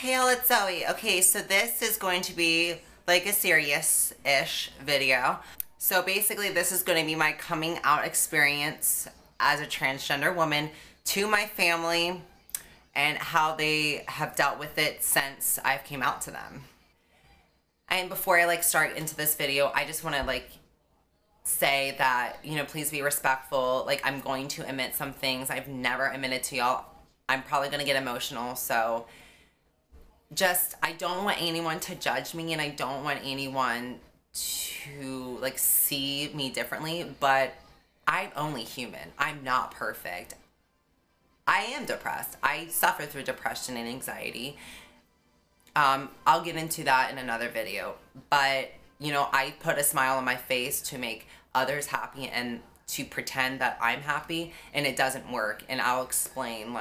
Hey all, it's Zoe. Okay, so this is going to be like a serious-ish video. So basically this is going to be my coming out experience as a transgender woman to my family and how they have dealt with it since I've came out to them. And before I start into this video, I just want to say that, please be respectful. I'm going to admit some things I've never admitted to y'all. I'm probably going to get emotional, so I don't want anyone to judge me, and I don't want anyone to see me differently, but I'm only human. I'm not perfect. I am depressed. I suffer through depression and anxiety. I'll get into that in another video, but I put a smile on my face to make others happy and to pretend that I'm happy, and it doesn't work. And I'll explain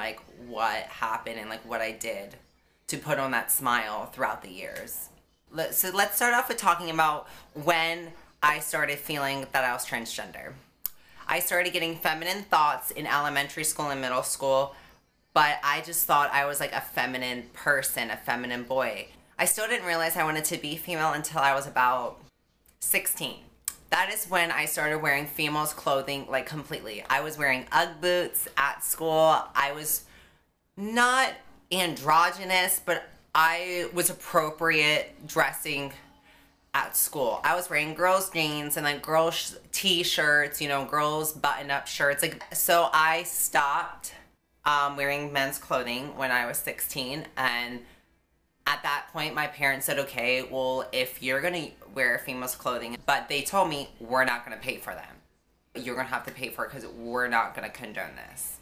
what happened and what I did to put on that smile throughout the years. So let's start off with talking about when I started feeling that I was transgender. I started getting feminine thoughts in elementary school and middle school, but I just thought I was a feminine person, a feminine boy. I still didn't realize I wanted to be female until I was about 16. That is when I started wearing females clothing completely. I was wearing Ugg boots at school. I was not androgynous, but I was appropriate dressing at school. I was wearing girls jeans and girls t-shirts, girls button-up shirts. So I stopped wearing men's clothing when I was 16, and at that point my parents said, okay, well, if you're gonna wear females clothing, but they told me we're not gonna pay for them. You're gonna have to pay for it because we're not gonna condone this.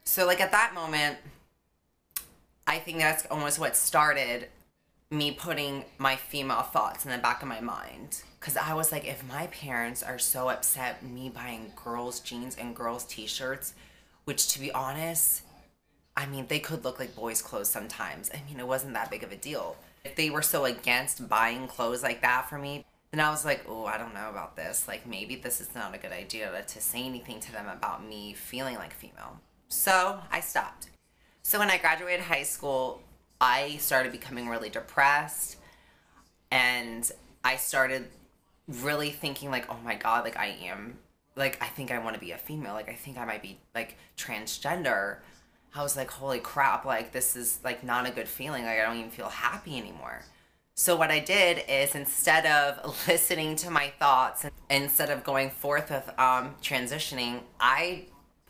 So at that moment, I think that's almost what started me putting my female thoughts in the back of my mind. Because I was if my parents are so upset me buying girls jeans and girls t-shirts, which to be honest, they could look like boys' clothes sometimes. It wasn't that big of a deal. If they were so against buying clothes like that for me, then I was oh, I don't know about this. Maybe this is not a good idea to say anything to them about me feeling like female. So I stopped. So when I graduated high school, I started becoming really depressed, and I started really thinking oh my God, I am, I think I want to be a female. I think I might be transgender. I was holy crap, this is not a good feeling. I don't even feel happy anymore. So what I did is, instead of listening to my thoughts, instead of going forth with transitioning, I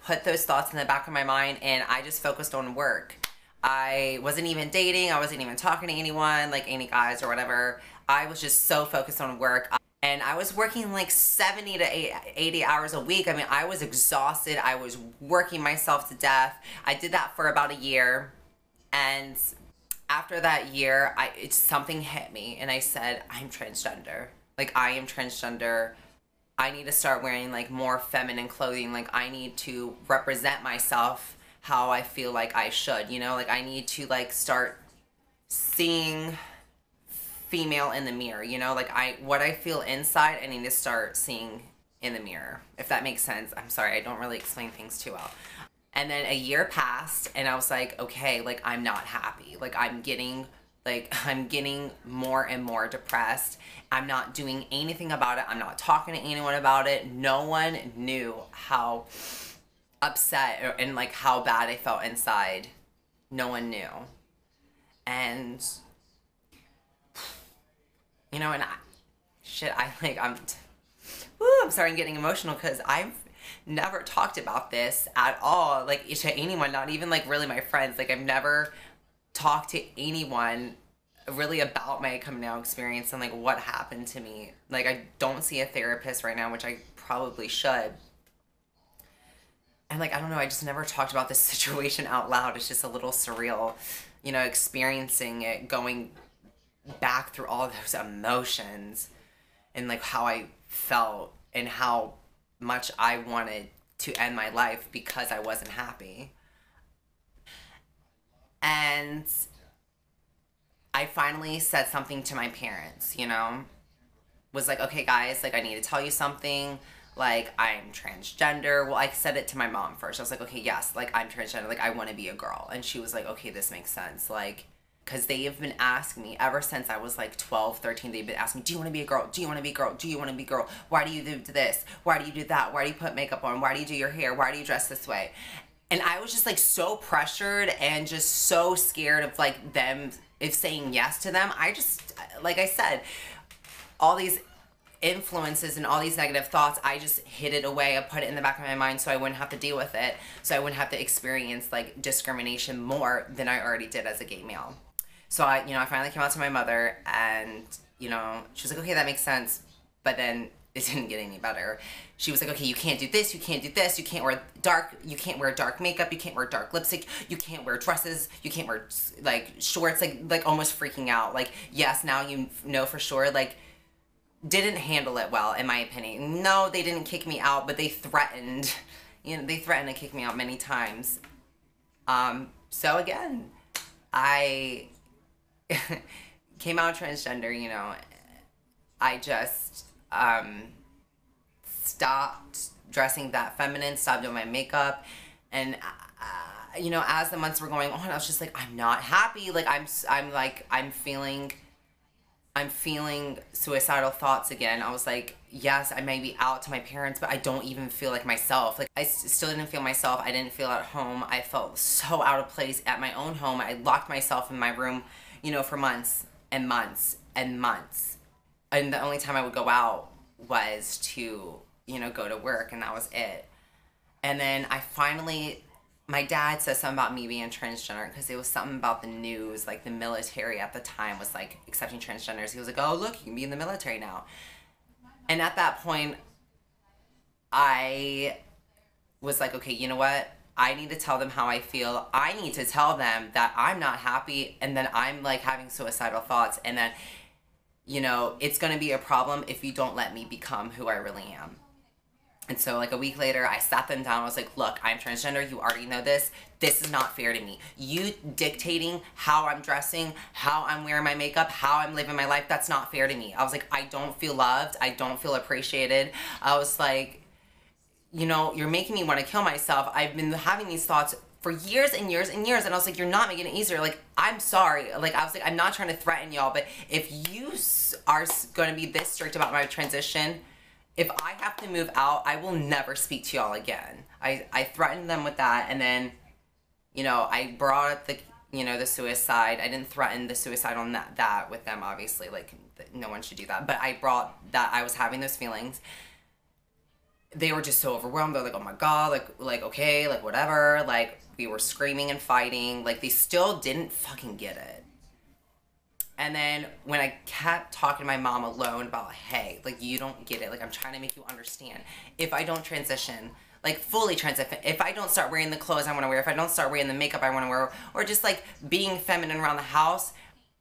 put those thoughts in the back of my mind and I just focused on work. I wasn't even dating. I wasn't even talking to anyone, any guys or whatever. I was just so focused on work. And I was working 70 to 80 hours a week. I was exhausted. I was working myself to death. I did that for about a year. And after that year, something hit me and I said, I'm transgender. I am transgender. I need to start wearing more feminine clothing. I need to represent myself how I feel I should, I need to start seeing female in the mirror, what I feel inside, I need to start seeing in the mirror, if that makes sense. I'm sorry, I don't really explain things too well. And then a year passed and I was okay, I'm not happy. I'm getting more and more depressed. I'm not doing anything about it. I'm not talking to anyone about it. No one knew how upset and how bad I felt inside. No one knew. And and I'm sorry, I'm getting emotional because I've never talked about this at all, to anyone, not even really my friends. I've never talked to anyone really about my coming out experience and what happened to me. I don't see a therapist right now, which I probably should. And I don't know, I just never talked about this situation out loud. It's just a little surreal, experiencing it, going back through all those emotions and how I felt and how much I wanted to end my life because I wasn't happy. And I finally said something to my parents, was okay guys, I need to tell you something. I'm transgender. Well, I said it to my mom first. I was okay, yes, I'm transgender. I want to be a girl. And she was okay, this makes sense. because they have been asking me ever since I was like 12, 13. They've been asking me, do you want to be a girl? Do you want to be a girl? Do you want to be a girl? Why do you do this? Why do you do that? Why do you put makeup on? Why do you do your hair? Why do you dress this way? And I was just like so pressured and just so scared of like them, if saying yes to them. I just, like I said, all these influences and all these negative thoughts, I just hid it away. I put it in the back of my mind so I wouldn't have to deal with it. So I wouldn't have to experience like discrimination more than I already did as a gay male. So I finally came out to my mother, and, she was like, okay, that makes sense. But then it didn't get any better. She was like, okay, you can't do this, you can't do this, you can't wear dark makeup, you can't wear dark lipstick, you can't wear dresses, you can't wear like shorts, like almost freaking out. Like, yes, now you know for sure, like, didn't handle it well, in my opinion. No, they didn't kick me out, but they threatened, they threatened to kick me out many times. So again, I came out transgender, I just, stopped dressing that feminine, stopped doing my makeup, and, as the months were going on, I was just like, I'm not happy, like, I'm feeling suicidal thoughts again. I was like, yes, I may be out to my parents, but I don't even feel like myself. Like, I still didn't feel myself. I didn't feel at home. I felt so out of place at my own home. I locked myself in my room, for months and months and months. And the only time I would go out was to, go to work, and that was it. And then my dad said something about me being transgender, because it was something about the news, like the military at the time was like accepting transgenders. He was like, oh, look, you can be in the military now. And at that point, I was like, okay, you know what? I need to tell them how I feel. I need to tell them that I'm not happy, and then I'm like having suicidal thoughts, and that, it's going to be a problem if you don't let me become who I really am. And so like a week later, I sat them down. I was like, look, I'm transgender. You already know this. This is not fair to me. You dictating how I'm dressing, how I'm wearing my makeup, how I'm living my life, that's not fair to me. I was like, I don't feel loved. I don't feel appreciated. I was like, you're making me want to kill myself. I've been having these thoughts for years and years and years. And I was like, you're not making it easier. Like, I'm sorry. Like, I was like, I'm not trying to threaten y'all, but if you are going to be this strict about my transition, if I have to move out, I will never speak to y'all again. I threatened them with that, and then, I brought up the suicide. I didn't threaten the suicide on that with them, obviously. Like, no one should do that. But I brought that I was having those feelings. They were just so overwhelmed. They're like, oh my God, like okay, like whatever. Like, we were screaming and fighting. Like, they still didn't fucking get it. And then when I kept talking to my mom alone about, hey, like, you don't get it. Like, I'm trying to make you understand. If I don't transition, like, fully transition, if I don't start wearing the clothes I want to wear, if I don't start wearing the makeup I want to wear, or just, like, being feminine around the house,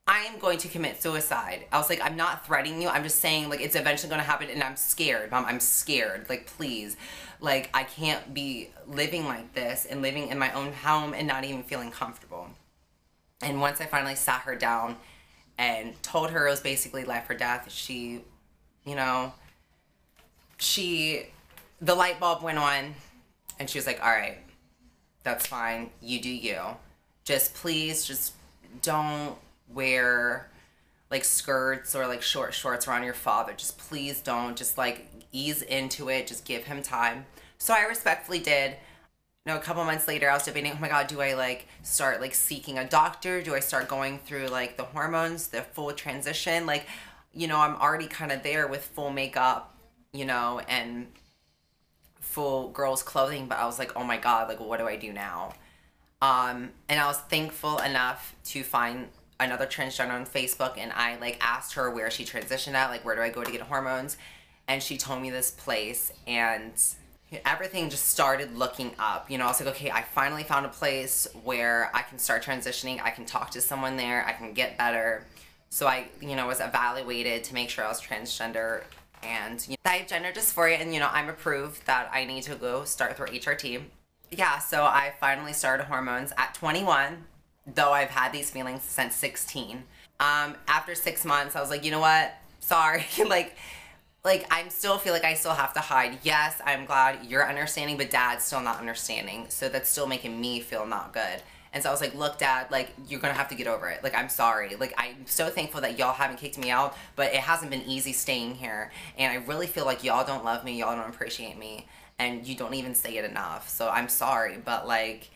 I am going to commit suicide. I was like, I'm not threatening you. I'm just saying, like, it's eventually going to happen, and I'm scared. Mom, I'm scared. Like, please. Like, I can't be living like this and living in my own home and not even feeling comfortable. And once I finally sat her down and told her it was basically life or death, she, the light bulb went on, and she was like, all right, that's fine. You do you. Just please, just don't wear like skirts or like short shorts around your father. Just please don't. Just like ease into it. Just give him time. So I respectfully did. A couple months later, I was debating, oh my God, do I like start like seeking a doctor? Do I start going through like the hormones, the full transition? Like, I'm already kind of there with full makeup, and full girls clothing, but I was like, oh my God, like, what do I do now? And I was thankful enough to find another transgender on Facebook, and I like asked her where she transitioned at, like, where do I go to get hormones? And she told me this place, and everything just started looking up. I was like, okay, I finally found a place where I can start transitioning. I can talk to someone there. I can get better. So I, was evaluated to make sure I was transgender, and I have gender dysphoria, and, I'm approved that I need to go start through HRT. Yeah, so I finally started hormones at 21, though I've had these feelings since 16. After 6 months, I was like, you know what? Sorry. Like, I still feel like I still have to hide. Yes, I'm glad you're understanding, but Dad's still not understanding. So that's still making me feel not good. And so I was like looked at like, you're gonna have to get over it. Like, I'm sorry. Like, I'm so thankful that y'all haven't kicked me out, but it hasn't been easy staying here. And I really feel like y'all don't love me, y'all don't appreciate me, and you don't even say it enough. So I'm sorry, but like,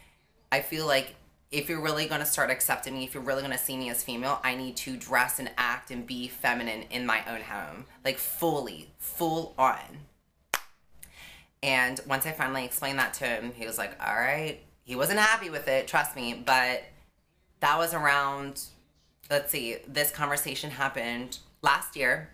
I feel like if you're really gonna start accepting me, if you're really gonna see me as female, I need to dress and act and be feminine in my own home. Like, fully, full on. And once I finally explained that to him, he was like, all right. He wasn't happy with it, trust me, but that was around, let's see, this conversation happened last year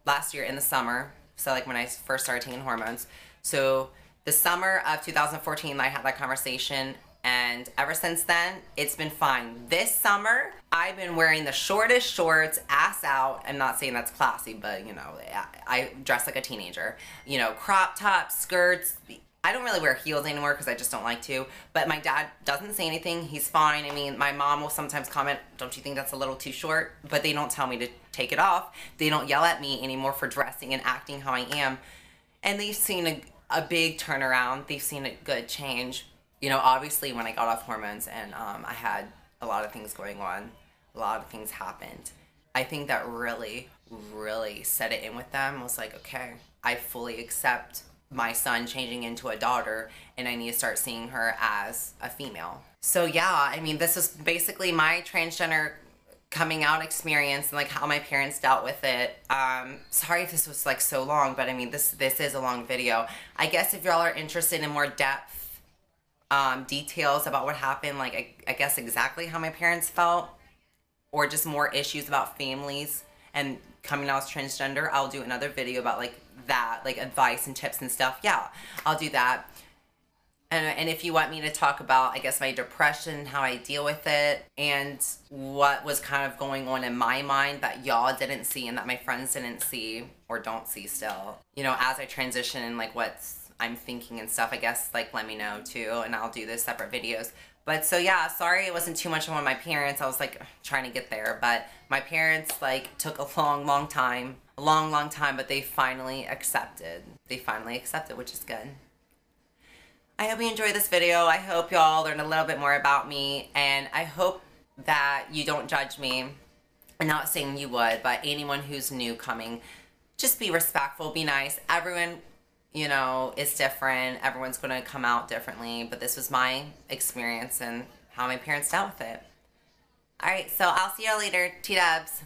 in the summer. So like when I first started taking hormones. So the summer of 2014, I had that conversation, and ever since then, it's been fine. This summer, I've been wearing the shortest shorts, ass out. I'm not saying that's classy, but you know, I dress like a teenager. You know, crop tops, skirts. I don't really wear heels anymore because I just don't like to. But my dad doesn't say anything. He's fine. I mean, my mom will sometimes comment, don't you think that's a little too short? But they don't tell me to take it off. They don't yell at me anymore for dressing and acting how I am. And they've seen a big turnaround. They've seen a good change. You know, obviously when I got off hormones and I had a lot of things going on, a lot of things happened. I think that really, really set it in with them. I was like, okay, I fully accept my son changing into a daughter, and I need to start seeing her as a female. So yeah, I mean, this is basically my transgender coming out experience and like how my parents dealt with it. Sorry if this was like so long, but I mean, this is a long video. I guess if y'all are interested in more depth details about what happened, like I guess exactly how my parents felt, or just more issues about families and coming out as transgender, I'll do another video about like that, like advice and tips and stuff. Yeah, I'll do that. And if you want me to talk about, I guess, my depression, how I deal with it, and what was kind of going on in my mind that y'all didn't see and that my friends didn't see or don't see still, you know, as I transition and like what's I'm thinking and stuff, I guess, like, let me know too, and I'll do those separate videos. But so yeah, sorry it wasn't too much on my parents. I was like trying to get there, but my parents like took a long time, but they finally accepted. Which is good. I hope you enjoyed this video. I hope y'all learned a little bit more about me, and I hope that you don't judge me. I'm not saying you would, but anyone who's new coming, just be respectful, be nice. Everyone, you know, is different. Everyone's going to come out differently, but this was my experience and how my parents dealt with it. All right, so I'll see y'all later. T-dubs.